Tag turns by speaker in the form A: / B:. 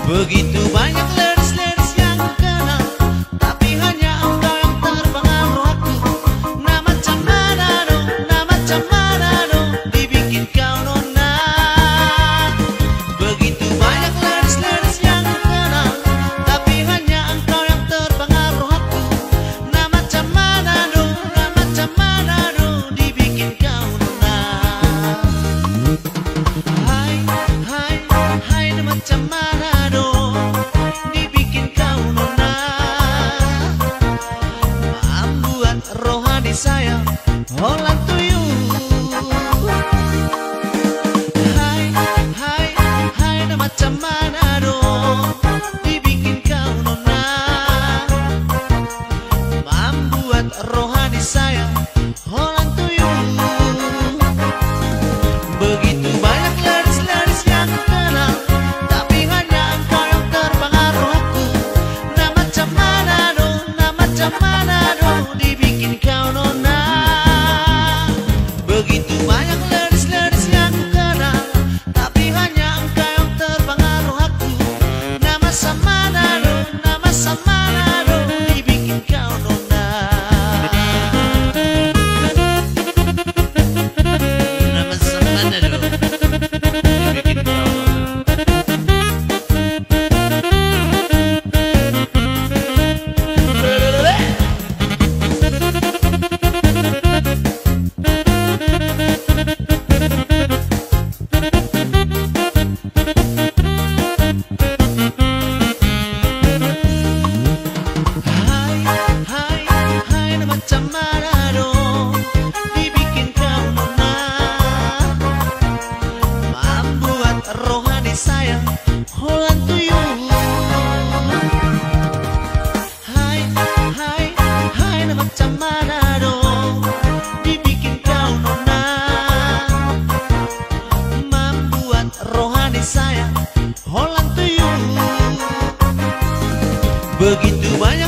A: Begitu banyak ladies-ladies yang ku kenal, tapi hanya engkau yang terpengaruh aku. Nah macam mana dong dibikin kau nona. Begitu banyak ladies-ladies yang ku kenal, tapi hanya engkau yang terpengaruh aku. Nah macam mana dong dibikin kau nona. Hai, nah macam mana saya all to you. Hai, nah macam mana dong dibikin kau nona, membuat rohani saya all to you. Begitu banyak ladies-ladies yang ku kenal, tapi hanya engkau yang terpengaruh aku. Nah macam mana dong dibikin kau nona. Begitu banyak ladies-ladies yang ku kenal, tapi hanya engkau yang terpengaruh aku. Nama sama dong dibikin kau nona. Nama sama dong dibikin kau nona. Macam mana dong dibikin kau nona, membuat rohani saya all to you. Hai, nah macam mana dong dibikin kau nona, membuat rohani saya all to you. Begitu banyak